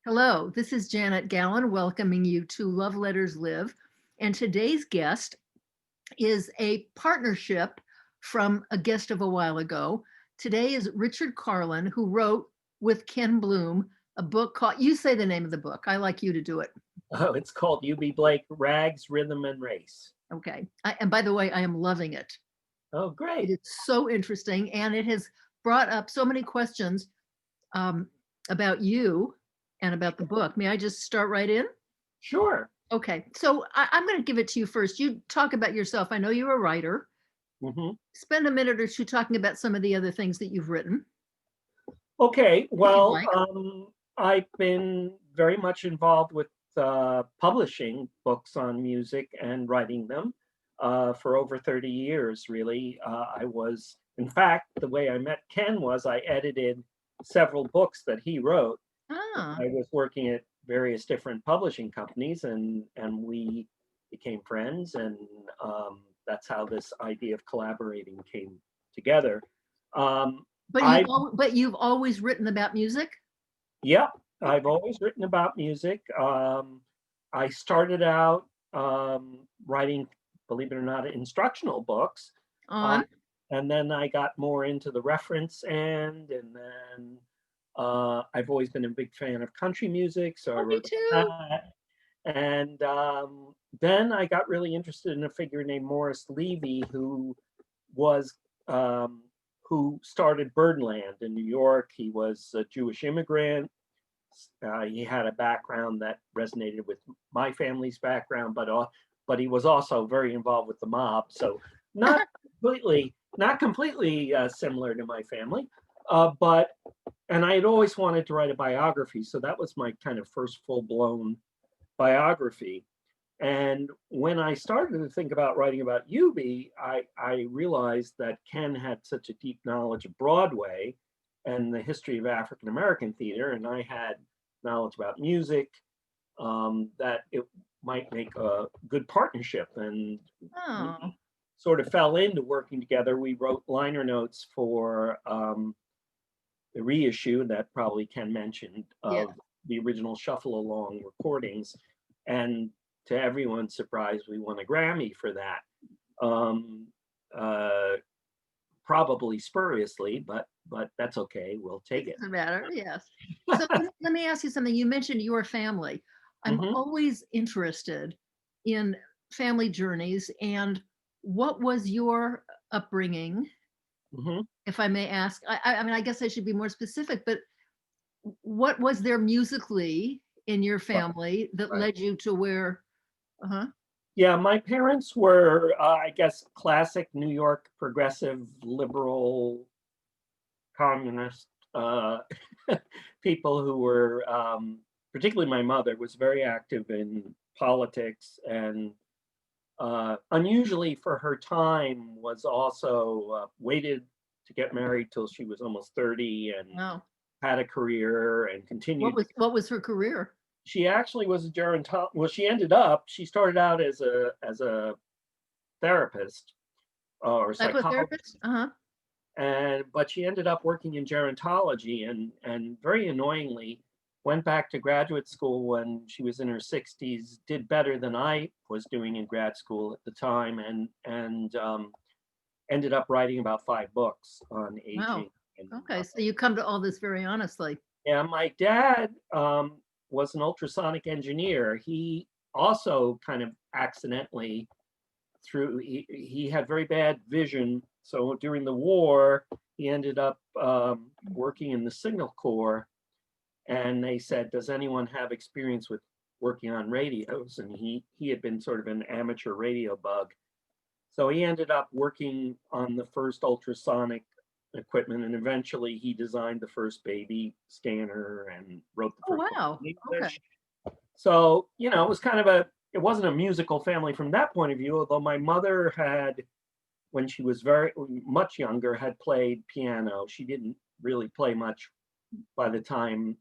Hello, this is Janet Gallen welcoming you to Love Letters Live. And today's guest is a partnership from a guest of a while ago. Today is Richard Carlin, who wrote with Ken Bloom a book called, you say the name of the book. I like you to do it. Oh, it's called Eubie Blake, Rags, Rhythm, and Race. Okay. And by the way, I am loving it. Oh, It great. is so interesting and it has brought up so many questions um, about you and about the book. May I just start right in? Sure. Okay, so I'm going to give it to you first. You talk about yourself. I know you're a writer. hmm Spend a minute or two talking about some of the other things that you've written, Okay, if you'd well, like. I've been very much involved with publishing books on music and writing them for over 30 years, really. In fact, the way I met Ken was I edited several books that he wrote. Ah, I was working at various different publishing companies, and we became friends, and that's how this idea of collaborating came together. Um, I but you've always written about music. Yeah, I've always written about music. I started out writing, believe it or not, instructional books, uh, On. and then I got more into the reference end, and then I've always been a big fan of country music, so I Oh, me wrote too. about that. And then I got really interested in a figure named Morris Levy, was um, who started Birdland in New York. He was a Jewish immigrant. He had a background that resonated with my family's background, but he was also very involved with the mob. So not not completely similar to my family, but and I had always wanted to write a biography, so that was my kind of first full blown biography. And when I started to think about writing about Eubie, I realized that Ken had such a deep knowledge of Broadway and the history of African American theater, and I had knowledge about music, that it might make a good partnership. And Oh, we sort of fell into working together. We wrote liner notes for the reissue that probably Ken mentioned yeah. of the original Shuffle Along recordings. And to everyone's surprise, we won a Grammy for that. Um, uh, Probably spuriously, but that's okay. We'll It take it. doesn't matter. Yes. So let me ask you something. You mentioned your family. I'm hmm always interested in family journeys and what was your upbringing, hmm if I may ask? I mean, I guess I should be more specific, but what was there musically in your Right, family that right. led you to where? Uh-huh. Yeah, my parents were, I guess, classic New York progressive liberal communist people who were, particularly my mother, was very active in politics and unusually for her time was also waited to get married till she was almost 30 and Wow. had a career and continued. What was her career? She actually was a gerontologist. Well, she started out as a therapist or Psychotherapist? psychologist, Uh-huh. and but she ended up working in gerontology and very annoyingly went back to graduate school when she was in her 60s, did better than I was doing in grad school at the time, and ended up writing about 5 books on Wow. aging. And Okay. So you come to all this very honestly. yeah, my dad was an ultrasonic engineer. He also kind of accidentally he had very bad vision. So during the war, he ended up working in the Signal Corps. And they said, "Does anyone have experience with working on radios?" And he had been sort of an amateur radio bug. So he ended up working on the first ultrasonic equipment, and eventually he designed the first baby scanner and wrote the Oh, first book wow. in Okay. English. So, it was kind of it wasn't a musical family from that point of view, although my mother had, when she was very much younger, had played piano. She didn't really play much by the time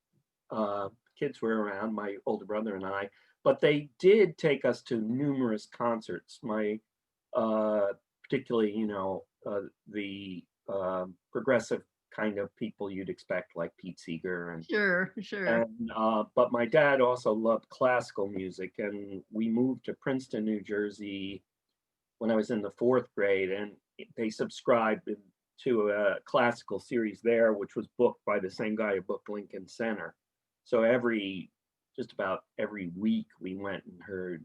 kids were around, my older brother and I, but they did take us to numerous concerts. My uh, Particularly, the progressive kind of people you'd expect, like Pete Seeger Sure, sure. but my dad also loved classical music, and we moved to Princeton, New Jersey when I was in the fourth grade, and they subscribed to a classical series there, which was booked by the same guy who booked Lincoln Center. So just about every week, we went and heard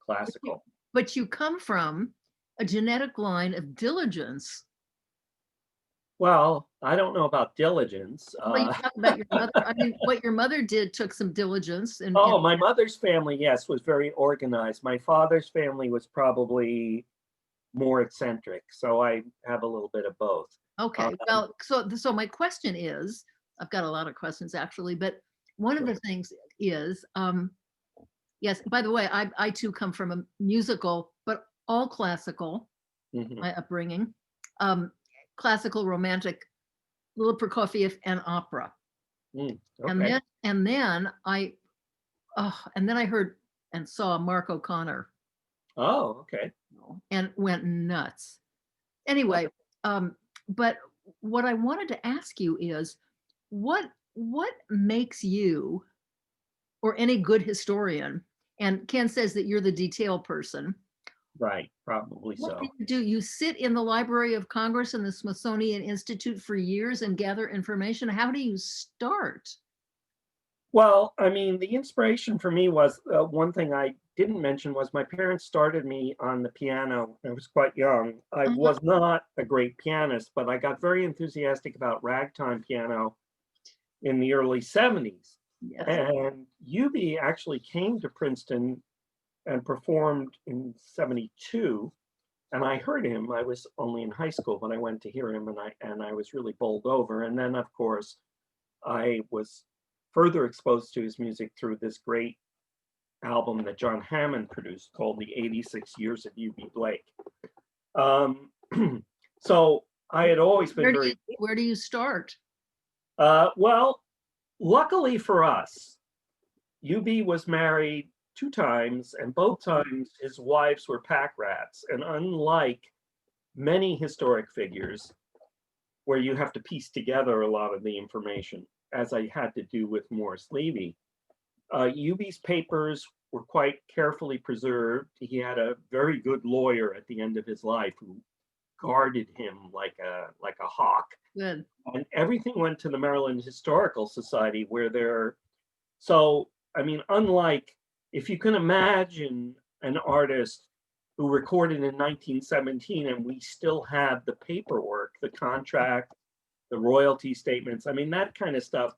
classical. But you come from a genetic line of diligence. Well, I don't know about diligence. Well, you talk about your mother. I mean, what your mother did took some diligence and Oh, my mother's family, yes, was very organized. My father's family was probably more eccentric, so I have a little bit of both. okay. Well, so my question is, I've got a lot of questions actually, but one of the things is, yes, by the way, I too come from a musical, but all classical, Mhm. my upbringing, classical, romantic, little Prokofiev and opera. Mm, And okay. then I heard and saw Mark O'Connor Oh, okay. and went nuts. Anyway, but what I wanted to ask you is what makes you or any good historian, and Ken says that you're the detail person. Right, probably What do so. you do? You sit in the Library of Congress and the Smithsonian Institute for years and gather information. How do you start? Well, I mean, the inspiration for me was one thing I didn't mention was my parents started me on the piano. I was quite young. I Uh-huh. was not a great pianist, but I got very enthusiastic about ragtime piano in the early 70s. Yes. And Eubie actually came to Princeton and performed in 72. And I heard him. I was only in high school, but I went to hear him, and I was really bowled over. And then, of course, I was further exposed to his music through this great album that John Hammond produced called The 86 Years of Eubie Blake. Um, so I had always been very, Where do you start? well, luckily for us, Eubie was married 2 times, and both times his wives were pack rats. And unlike many historic figures, where you have to piece together a lot of the information, as I had to do with Morris Levy, Eubie's papers were quite carefully preserved. He had a very good lawyer at the end of his life who guarded him like a hawk. Good. And everything went to the Maryland Historical Society, where they're so. I mean, unlike if you can imagine an artist who recorded in 1917, and we still have the paperwork, the contract, the royalty statements. I mean, that kind of stuff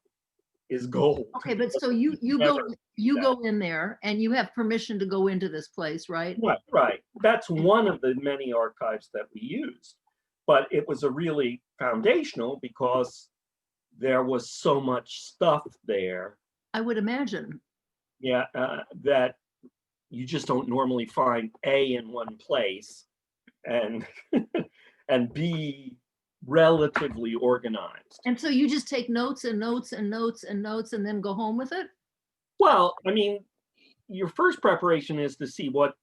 is gold. Okay, but so you go in there and you have permission to go into this place, right? Right, right. That's one of the many archives that we used, but it was a really foundational because there was so much stuff there. I would imagine. Yeah, that you just don't normally find A in one place and and B relatively organized. And so you just take notes and notes and notes and notes and then go home with it? Well, I mean, your first preparation is to see what,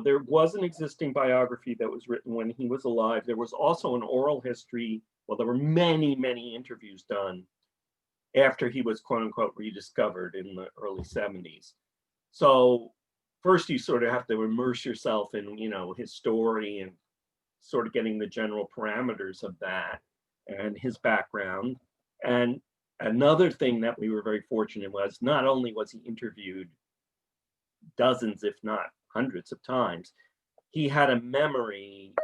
there was an existing biography that was written when he was alive. There was also an oral history. Well, there were many, many interviews done after he was quote unquote rediscovered in the early 70s. So first you sort of have to immerse yourself in, his story and sort of getting the general parameters of that and his background. And another thing that we were very fortunate was not only was he interviewed dozens, if not hundreds of times, he had a memory.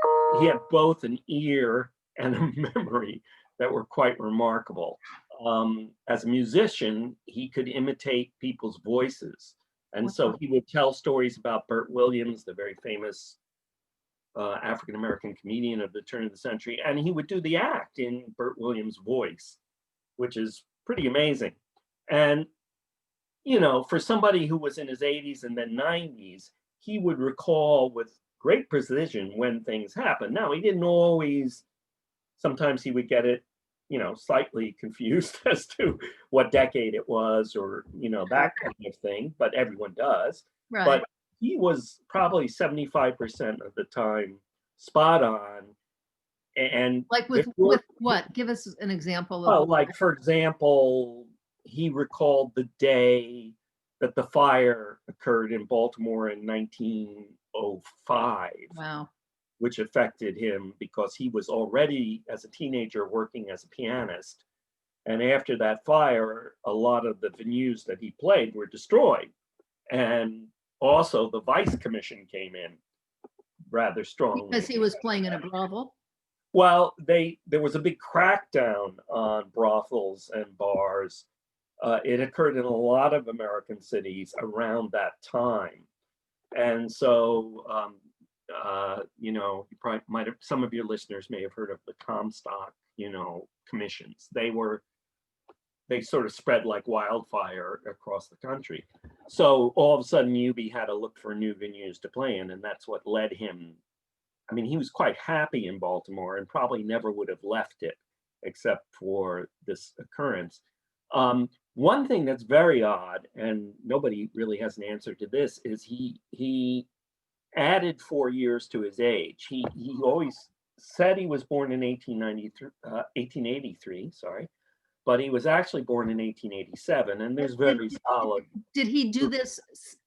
He had both an ear and a memory that were quite remarkable. As a musician, he could imitate people's voices. And so he would tell stories about Bert Williams, the very famous African American comedian of the turn of the century, and he would do the act in Bert Williams' voice, which is pretty amazing. And for somebody who was in his 80s and then 90s, he would recall with great precision when things happened. Now, he didn't always. Sometimes he would get it, slightly confused as to what decade it was, or that kind of thing. But everyone does. Right. But he was probably 75% of the time spot on. And Like there with were, what? Give us an example of well, what. like for example, he recalled the day that the fire occurred in Baltimore in 1905, Wow. which affected him because he was already, as a teenager, working as a pianist. And after that fire, a lot of the venues that he played were destroyed. And also the Vice Commission came in rather Because strongly. he was playing in a brothel. Well, there was a big crackdown on brothels and bars. It occurred in a lot of American cities around that time. And so, you probably might have, some of your listeners may have heard of the Comstock, commissions. They sort of spread like wildfire across the country. So all of a sudden, Eubie had to look for new venues to play in, and that's what led him. I mean, he was quite happy in Baltimore and probably never would have left it except for this occurrence. One thing that's very odd, and nobody really has an answer to this, is he added 4 years to his age. He always said he was born in 1883, sorry, but he was actually born in 1887, and there's Did, very solid. did he do this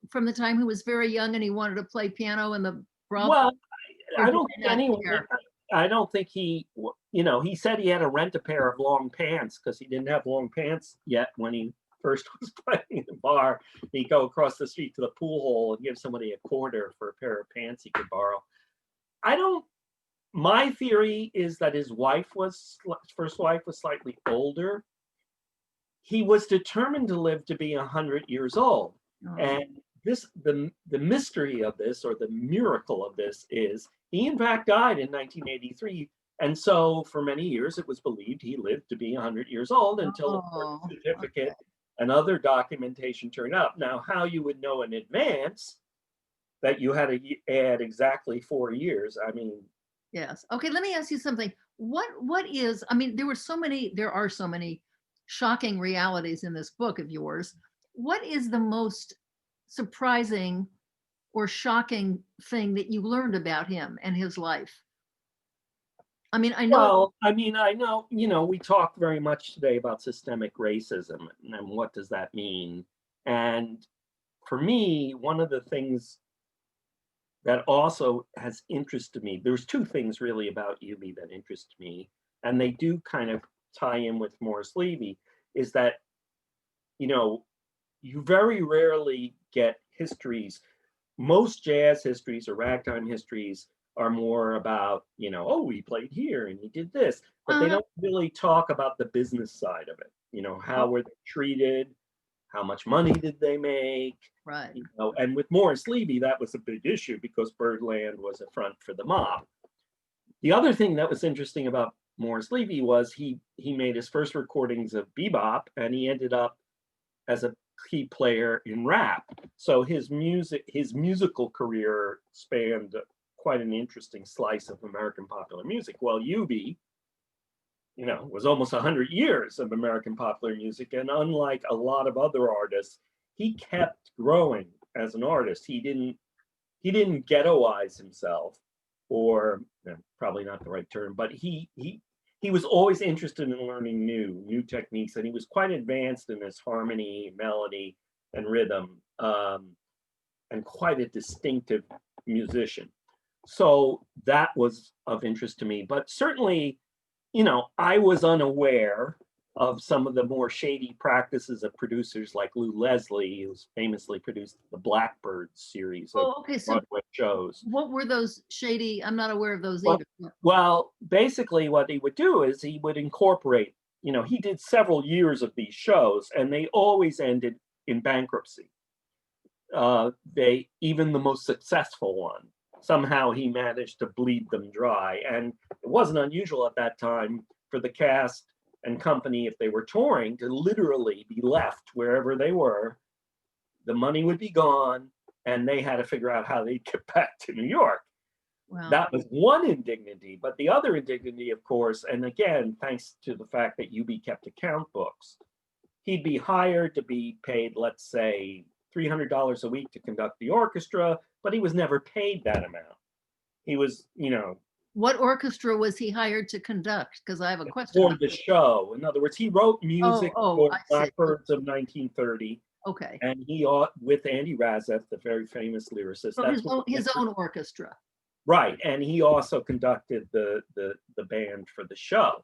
from the time he was very young and he wanted to play piano in the brothel? Well, Or I did don't they think not anyone. care? I don't think he said he had to rent a pair of long pants because he didn't have long pants yet when he first was playing the bar. He'd go across the street to the pool hall and give somebody a quarter for a pair of pants he could borrow. I don't. My theory is that his first wife was slightly older. He was determined to live to be 100 years old. Oh, And the mystery of this, or the miracle of this, is he in fact died in 1983. And so for many years it was believed he lived to be 100 years old until a birth oh, certificate okay. and other documentation turned up. Now, how you would know in advance that you had to add exactly 4 years, I mean, Yes. Okay, let me ask you something. What is, I mean, there are so many shocking realities in this book of yours. What is the most surprising or shocking thing that you learned about him and his life? I mean, I know. well, I mean, I know, we talked very much today about systemic racism and what does that mean. And for me, one of the things that also has interested me, there's two things really about Eubie that interest me, and they do kind of tie in with Morris Levy, is that, you know, you very rarely get histories. Most jazz histories or ragtime histories are more about, oh, he played here and he did this, but they Uh, don't really talk about the business side of it. How were they treated? How much money did they make? right. And with Morris Levy, that was a big issue because Birdland was a front for the mob. The other thing that was interesting about Morris Levy was he made his first recordings of bebop, and he ended up as a key player in rap. So his musical career spanned quite an interesting slice of American popular music. Well, Eubie, was almost 100 years of American popular music, and unlike a lot of other artists, he kept growing as an artist. He didn't ghettoize himself, or probably not the right term, but he was always interested in learning new techniques, and he was quite advanced in his harmony, melody, and rhythm, and quite a distinctive musician. So that was of interest to me. But certainly, I was unaware of some of the more shady practices of producers like Lou Leslie, who's famously produced the Blackbird series of Oh, okay. So Broadway shows. what were those shady? I'm not aware of those Well, either. well, basically, what he would do is he would incorporate. He did several years of these shows, and they always ended in bankruptcy. Even the most successful one, somehow he managed to bleed them dry. And it wasn't unusual at that time for the cast and company, if they were touring, to literally be left wherever they were. The money would be gone, and they had to figure out how they'd get back to New York. Wow. That was one indignity. But the other indignity, of course, and again, thanks to the fact that Eubie kept account books, he'd be hired to be paid, let's say, $300 a week to conduct the orchestra, but he was never paid that amount. He was, What orchestra was he hired to conduct? Because I have a question for about the this. show. In other words, he wrote Oh, music oh, for I see. Blackbirds of 1930, Okay. and with Andy Razef, the very famous lyricist. So That's what his own orchestra. right, and he also conducted the band for the show.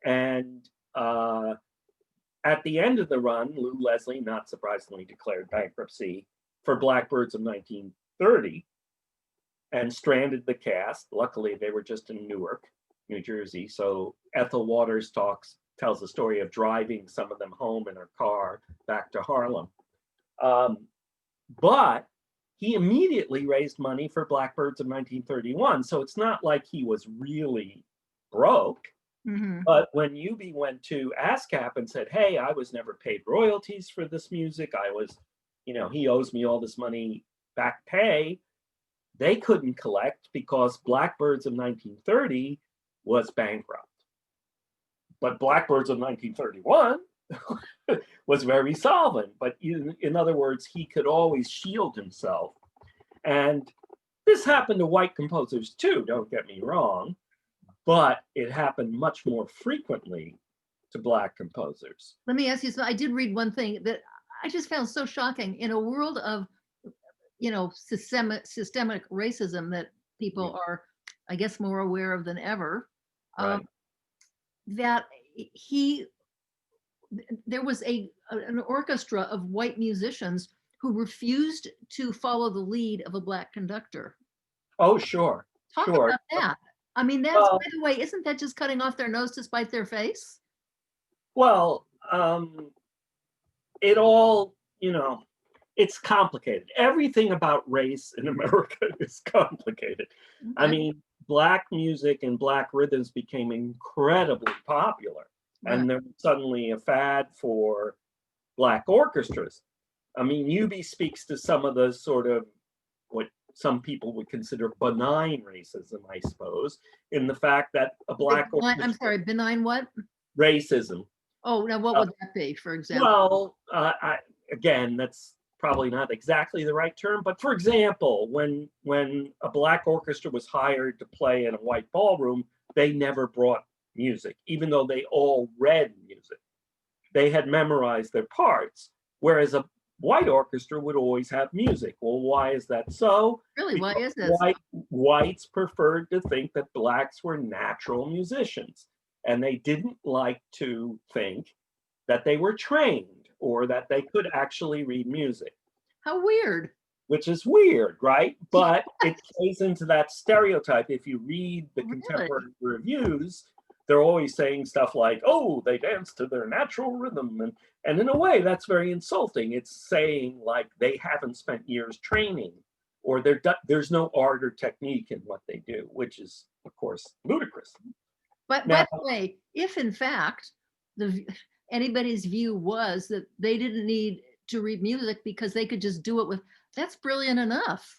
And at the end of the run, Lou Leslie, not surprisingly, declared bankruptcy for Blackbirds of 1930 and stranded the cast. Luckily, they were just in Newark, New Jersey. So Ethel Waters tells the story of driving some of them home in her car back to Harlem. But he immediately raised money for Blackbirds of 1931. So it's not like he was really broke. Mm-hmm. But when Eubie went to ASCAP and said, hey, I was never paid royalties for this music, he owes me all this money back pay, they couldn't collect because Blackbirds of 1930 was bankrupt. But Blackbirds of 1931 was very solvent. But in other words, he could always shield himself. And this happened to white composers too, don't get me wrong, but it happened much more frequently to Black composers. Let me ask you, so I did read one thing that I just found so shocking. In a world of, systemic racism that people are, I guess, more aware of than ever, Right. that there was an orchestra of white musicians who refused to follow the lead of a Black conductor. Oh, sure. Talk Sure. about that. I mean, that's, by the way, isn't that just cutting off their nose to spite their face? Well, it all, it's complicated. Everything about race in America is complicated. Okay. I mean, Black music and Black rhythms became incredibly popular. Right. And there was suddenly a fad for Black orchestras. I mean, Eubie speaks to some of the sort of what some people would consider benign racism, I suppose, in the fact that a Black orchestra. I'm sorry, benign what? Racism. Oh, now what would that be, for example? Well, again, that's probably not exactly the right term, but for example, when a Black orchestra was hired to play in a white ballroom, they never brought music, even though they all read music. They had memorized their parts, whereas a white orchestra would always have music. Well, why is that so? Really, why is Because this? Whites preferred to think that Blacks were natural musicians, and they didn't like to think that they were trained or that they could actually read music. How weird. Which is weird, right? But it plays into that stereotype. If you read the contemporary reviews, they're always saying stuff like, oh, they dance to their natural rhythm. And in a way, that's very insulting. It's saying like they haven't spent years training, or there's no art or technique in what they do, which is, of course, ludicrous. But by the way, if in fact anybody's view was that they didn't need to read music because they could just do it that's brilliant enough.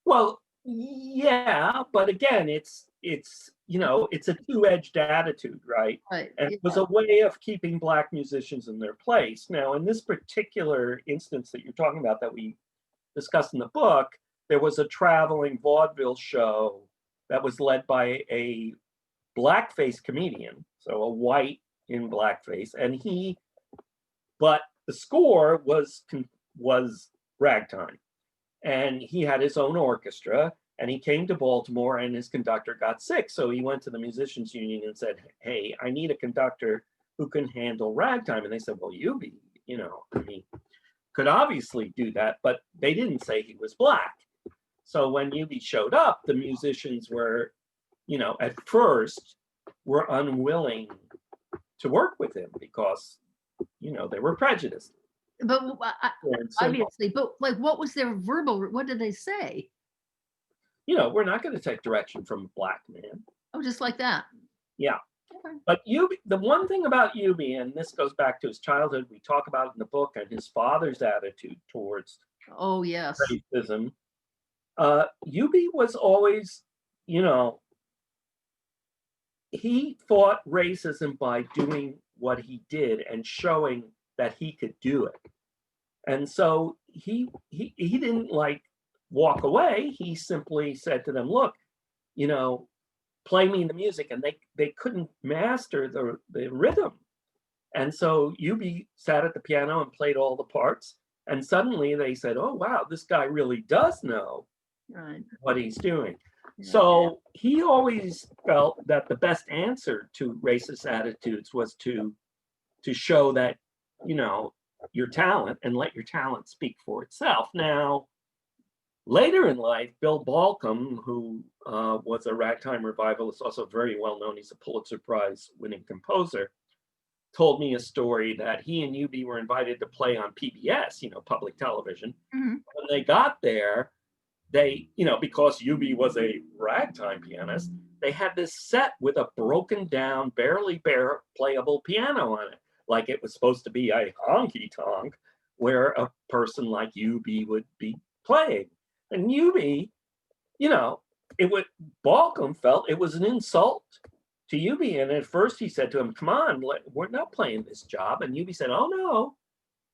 Well, yeah, but again, it's a two-edged attitude, right? Right. And it was a way of keeping Black musicians in their place. Now, in this particular instance that you're talking about that we discussed in the book, there was a traveling vaudeville show that was led by a blackface comedian, so a white in blackface, but the score was ragtime, and he had his own orchestra, and he came to Baltimore, and his conductor got sick, so he went to the musicians union and said, hey, I need a conductor who can handle ragtime. And they said, well, Eubie, could obviously do that, but they didn't say he was Black. So when Eubie showed up, the musicians were, at first were unwilling to work with him because, they were prejudiced. But obviously, but like, what was their what did they say? We're not going to take direction from a Black man. Oh, just like that. Yeah. Okay. But the one thing about Eubie, and this goes back to his childhood, we talk about it in the book, and his father's attitude towards racism. Eubie was always, he fought racism by doing what he did and showing that he could do it. And so he didn't walk away. He simply said to them, look, play me the music, and they couldn't master the rhythm. And so Eubie sat at the piano and played all the parts. And suddenly they said, "Oh wow, this guy really does know Right. what he's doing." Yeah. So he always felt that the best answer to racist attitudes was to show that, you know, your talent and let your talent speak for itself. Now, later in life, Bill Balcom, who was a ragtime revivalist, also very well known, he's a Pulitzer Prize winning composer, told me a story that he and Eubie were invited to play on PBS, you know, public television. Mhm. When they got there, they, you know, because Eubie was a ragtime pianist, they had this set with a broken down, barely playable piano on it, like it was supposed to be a honky tonk where a person like Eubie would be playing. And Eubie, you know, it would Balcom felt it was an insult to Eubie. And at first he said to him, "Come on, we're not playing this job." And Eubie said, "Oh no,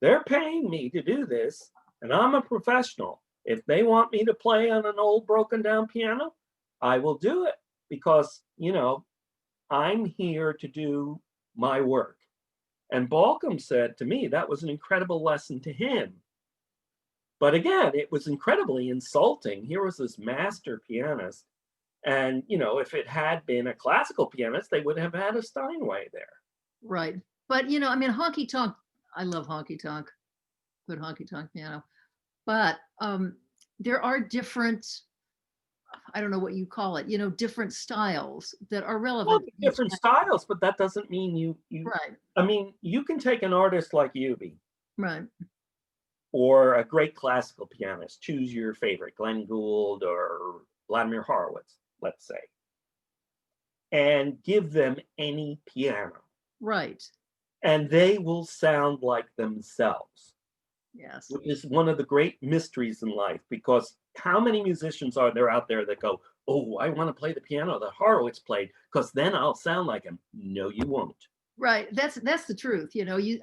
they're paying me to do this, and I'm a professional. If they want me to play on an old broken down piano, I will do it because, you know, I'm here to do my work." And Balcom said to me that was an incredible lesson to him. But again, it was incredibly insulting. Here was this master pianist. And, you know, if it had been a classical pianist, they would have had a Steinway there. Right. But, you know, I mean, honky tonk, I love honky tonk, good honky tonk piano. But there are different, I don't know what you call it, you know, different styles that are Well, relevant to each. different styles, but that doesn't mean Right. I mean, you can take an artist like Eubie Right. or a great classical pianist, choose your favorite, Glenn Gould or Vladimir Horowitz, let's say, and give them any piano, Right. and they will sound like themselves, Yes. which is one of the great mysteries in life, because how many musicians are there out there that go, "Oh, I want to play the piano that Horowitz played because then I'll sound like him." No, you won't. Right. That's the truth. You know, you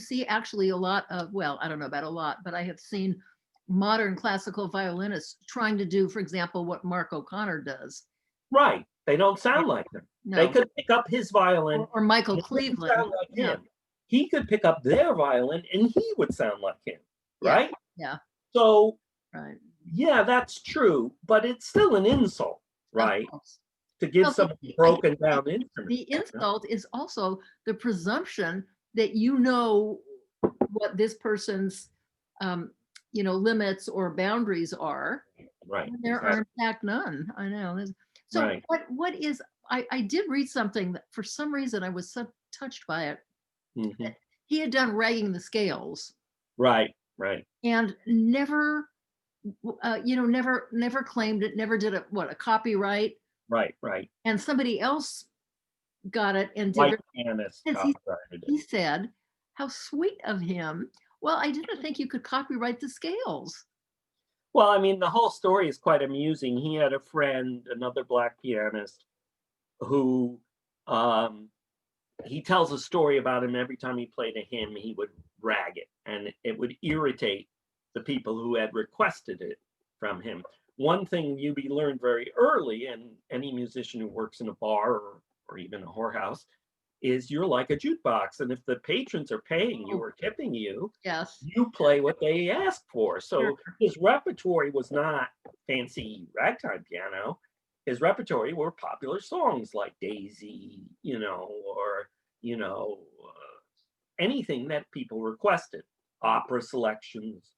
see actually a lot of, well, I don't know about a lot, but I have seen modern classical violinists trying to do, for example, what Mark O'Connor does. Right. They don't sound like him. They No. could pick up his violin Or Michael and it wouldn't Cleveland. sound like Yeah. him. He could pick up their violin and he would sound like him, Yeah. right? Yeah. So, Right. yeah, that's true, but it's still an insult, Of right? course. To give Well, somebody a I broken down instrument. the insult is also the presumption that you know what this person's, um, you know, limits or boundaries are. Right, And there are exactly. in fact none. I know. So Right. what is, I did read something that for some reason I was so touched by it. Mhm. He had done Ragging the Scales Right, right, and never, you know, never claimed it, never did a copyright, right. and somebody else got it and did White it pianist because copyrighted it. he said, "How sweet of him." Well, I didn't think you could copyright the scales. Well, I mean, the whole story is quite amusing. He had a friend, another black pianist, who um, he tells a story about him every time he played a hymn, he would rag it, and it would irritate the people who had requested it from him. One thing Eubie learned very early, and any musician who works in a bar or even a whorehouse, is you're like a jukebox. And if the patrons are paying you Oh, or tipping you, yes. you play what they ask for. Sure. So his repertoire was not fancy ragtime piano. His repertoire were popular songs like Daisy, you know, or, you know, anything that people requested, opera selections.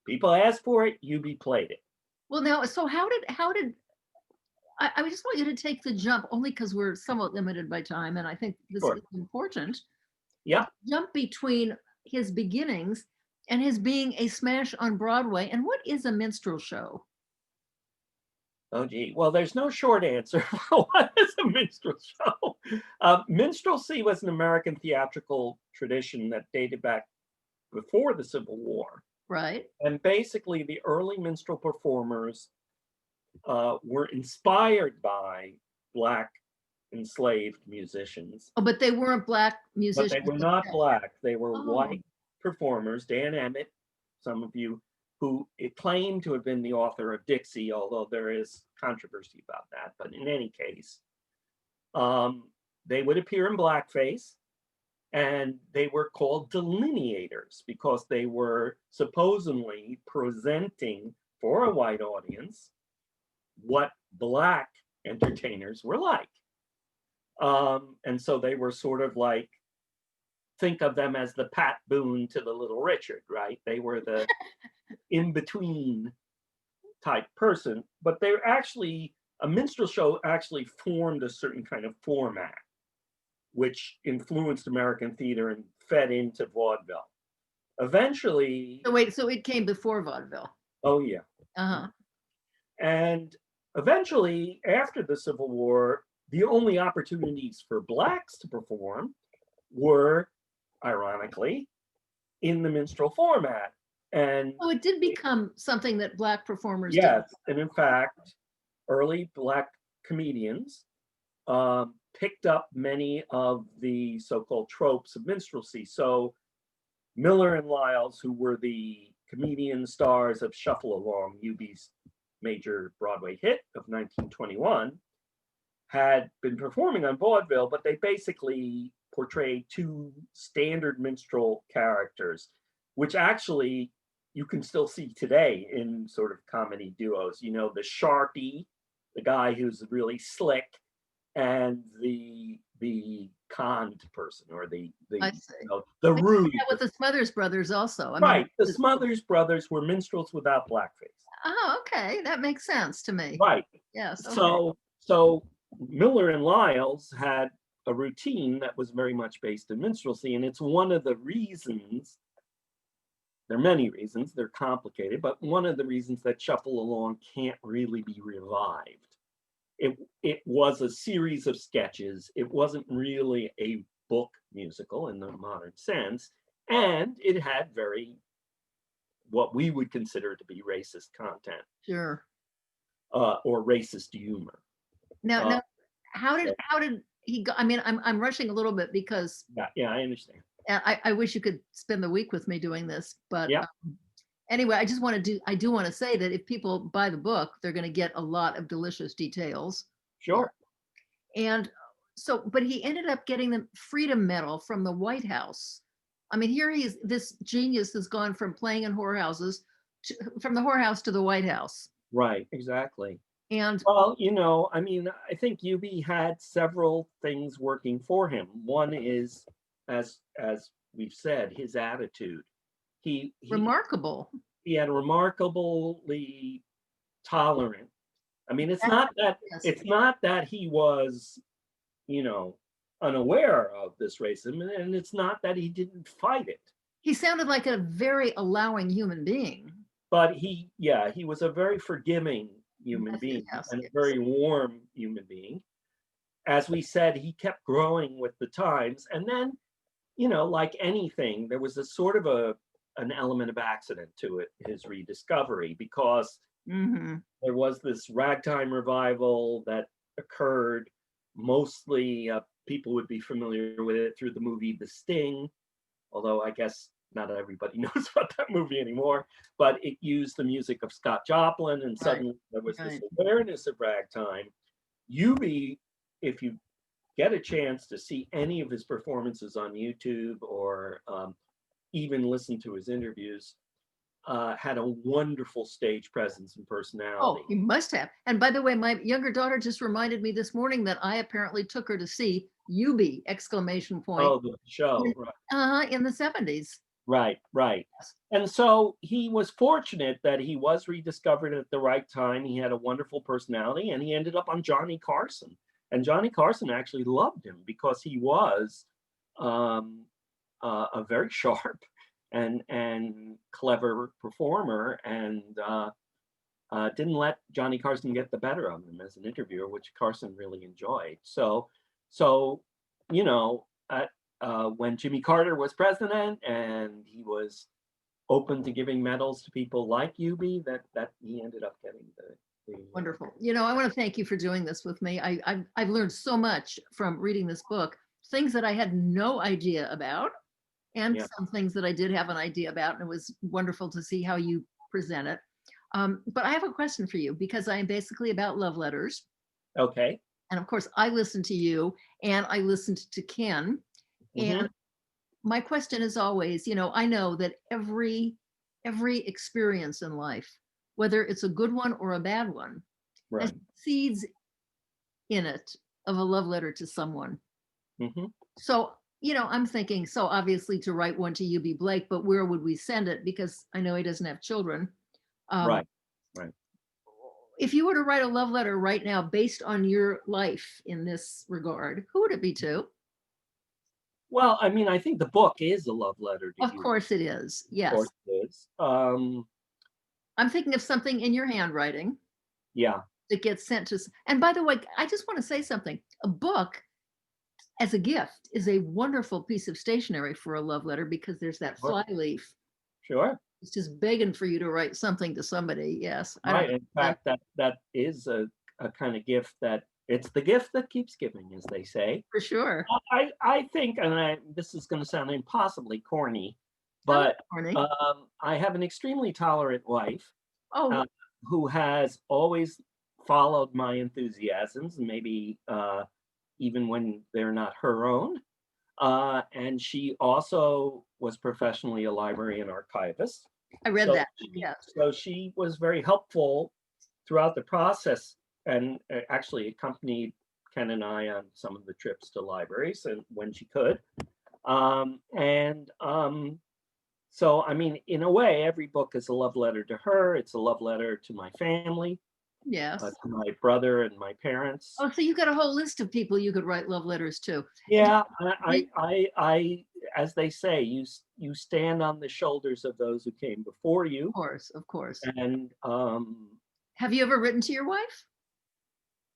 People asked for it, Eubie played it. Well, now, so how did I just want you to take the jump only because we're somewhat limited by time, and I think this Sure. is important. Yep. Jump between his beginnings and his being a smash on Broadway. And what is a minstrel show? Oh, gee. Well, there's no short answer. What is a minstrel show? Minstrelsy was an American theatrical tradition that dated back before the Civil War. Right. And basically, the early minstrel performers were inspired by Black enslaved musicians, Oh, but they weren't black but they musicians were not themselves. Black. They were Oh, white performers. Dan Emmett, some of you who it claimed to have been the author of Dixie, although there is controversy about that. But in any case, they would appear in blackface, and they were called delineators because they were supposedly presenting for a white audience what black entertainers were like. And so they were sort of like, think of them as the Pat Boone to the Little Richard, right? They were the in-between type person, but they're actually, a minstrel show actually formed a certain kind of format, which influenced American theater and fed into vaudeville. Eventually, So wait, so it came before vaudeville. oh yeah. Uh-huh. And eventually, after the Civil War, the only opportunities for blacks to perform were, ironically, in the minstrel format. And Oh, it did become something that black performers yes, and in fact, early black comedians picked up many of the so-called tropes of minstrelsy. So Miller and Lyles, who were the comedian stars of Shuffle Along, Eubie's major Broadway hit of 1921, had been performing on vaudeville, but they basically portrayed two standard minstrel characters, which actually you can still see today in sort of comedy duos. You know, the Sharpie, the guy who's really slick, and the conned person, or the I see. you know, the We did rude. that with the Smothers Brothers also. I mean, Right. The Smothers Brothers were minstrels without blackface. oh, okay. That makes sense to me. Right. Yes. Okay. So Miller and Lyles had a routine that was very much based in minstrelsy, and it's one of the reasons. There are many reasons, they're complicated, but one of the reasons that Shuffle Along can't really be revived. It was a series of sketches. It wasn't really a book musical in the modern sense, and it had very, what we would consider to be racist content, Sure. or racist humor. Now, Uh, how so- did he go? I mean, I'm rushing a little bit because yeah, I understand. I wish you could spend the week with me doing this, but Yeah. Anyway, I do want to say that if people buy the book, they're going to get a lot of delicious details. Sure. And so, but he ended up getting the Freedom Medal from the White House. I mean, here he is, this genius has gone from playing in whorehouses from the whorehouse to the White House. Right, exactly. And Well, you know, I mean, I think Eubie had several things working for him. One is, as we've said, his attitude. He remarkable. he had a remarkably tolerant. I mean, it's not that he was, you know, unaware of this racism, and it's not that he didn't fight it. He sounded like a very allowing human being. But he was a very forgiving human being, Yes, and a yes. very warm human being. As we said, he kept growing with the times, and then, you know, like anything, there was a sort of an element of accident to it, his rediscovery, because there was this ragtime revival that occurred. Mostly people would be familiar with it through the movie The Sting, although I guess not everybody knows about that movie anymore, but it used the music of Scott Joplin, and suddenly there was this awareness of ragtime. Eubie, if you get a chance to see any of his performances on YouTube, or even listen to his interviews, had a wonderful stage presence and personality. Oh, he must have. And by the way, my younger daughter just reminded me this morning that I apparently took her to see Eubie, exclamation point. Oh, the show, right. In the 70s. Right. And so he was fortunate that he was rediscovered at the right time. He had a wonderful personality, and he ended up on Johnny Carson. And Johnny Carson actually loved him because he was a very sharp and clever performer, and didn't let Johnny Carson get the better of him as an interviewer, which Carson really enjoyed. So you know, when Jimmy Carter was president and he was open to giving medals to people like Eubie, that he ended up getting the wonderful. You know, I want to thank you for doing this with me. I've learned so much from reading this book, things that I had no idea about, and some things that I did have an idea about. And it was wonderful to see how you present it. But I have a question for you because I am basically about love letters. Okay. And of course, I listened to you and I listened to Ken. Hmm. And my question is always, I know that every experience in life, whether it's a good one or a bad one, has Right. seeds in it of a love letter to someone. Hmm. So, I'm thinking, so obviously to write one to Eubie Blake, but where would we send it? Because I know he doesn't have children. Um, Right. Right. if you were to write a love letter right now based on your life in this regard, who would it be to? Well, I mean, I think the book is a love letter to Of you. course it is. Of course Yes. it is. I'm thinking of something in your handwriting Yeah. that gets sent to, and by the way, I just want to say something. A book as a gift is a wonderful piece of stationery for a love letter because there's that Sure. fly leaf. Sure. It's just begging for you to write something to somebody. Yes. I don't Right. know. In fact, that is a kind of gift that it's the gift that keeps giving, as they say. For sure. I think, and this is going to sound impossibly corny, Oh, that's but corny. I have an extremely tolerant wife Oh, uh, who has always followed my enthusiasms, maybe even when they're not her own. And she also was professionally a library and archivist. I read So that. she, Yes. so she was very helpful throughout the process and actually accompanied Ken and I on some of the trips to libraries and when she could. So, I mean, in a way, every book is a love letter to her. It's a love letter to my family, Yes. to my brother and my parents. Oh, so you got a whole list of people you could write love letters to. Yeah, Did- as they say, you stand on the shoulders of those who came before Of you, course, of course. and Have you ever written to your wife?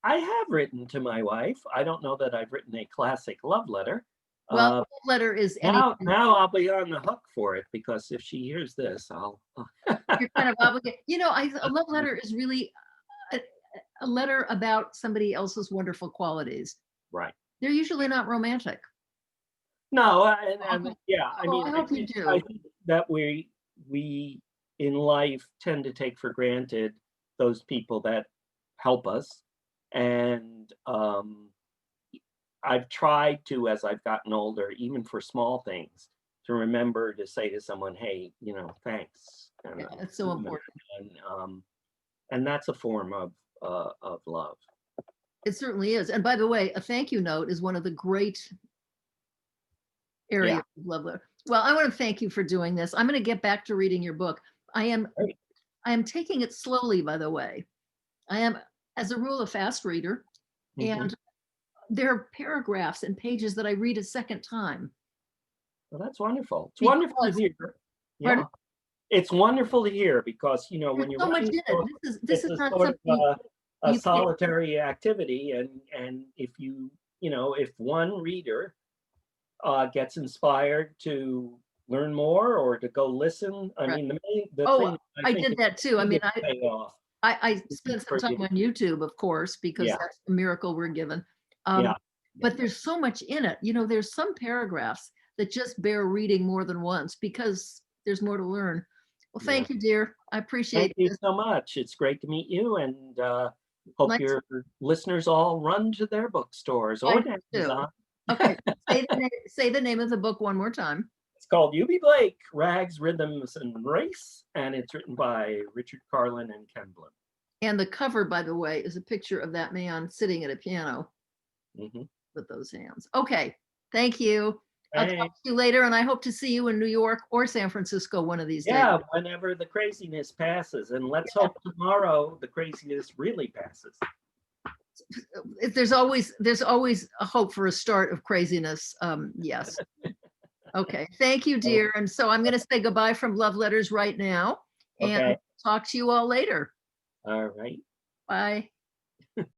I have written to my wife. I don't know that I've written a classic love letter. Well, Uh, love letter is any. now I'll be on the hook for it because if she hears this, I'll. You're kind of obligated. A love letter is really a, a letter about somebody else's wonderful qualities. Right. They're usually not romantic. No, Okay. yeah, I Oh, mean, I hope you I do. think that we in life tend to take for granted those people that help us, and I've tried to, as I've gotten older, even for small things, to remember to say to someone, "Hey, thanks," Yeah, it's so important. and, and that's a form of love. It certainly is. And by the way, a thank you note is one of the great areas Yeah. of love letter. Well, I want to thank you for doing this. I'm going to get back to reading your book. I am Great. I am taking it slowly, by the way. I am, as a rule, a fast reader, Mhm. and there are paragraphs and pages that I read a second time Well, that's wonderful. It's wonderful to because, hear. pardon, Yeah. It's wonderful to hear because, there's when you're so much writing in a it. book, This it's is a not sort of something a you can't. solitary activity, and if one reader gets inspired to learn more or to go listen, I Right. mean, the Oh, thing I I think did is that too. the I mean, biggest payoff I spent some for time you. on YouTube, of course, because Yeah, that's the miracle we're given. yeah, yeah, But there's so much in it. There's some paragraphs that just bear reading more than once because there's more to learn. Well, yeah. thank you, dear. I Thank appreciate you this. so much. It's great to meet you, and hope Nice. your listeners all run to their bookstores I or do to too. Amazon. Okay, say the name of the book one more time. It's called Eubie Blake, Rags, Rhythms, and Race, and it's written by Richard Carlin and Ken Bloom. And the cover, by the way, is a picture of that man sitting at a piano Hmm. with those hands. Okay, thank you. I'll talk Hey, to you later, and I hope to see you in New York or San Francisco one of these days. yeah, whenever the craziness passes, and let's hope tomorrow the craziness really passes. There's always a hope for a start of craziness. Yes. Okay. Thank you, dear. And so I'm going to say goodbye from Love Letters right now and Okay, talk to you all later. all right. Bye.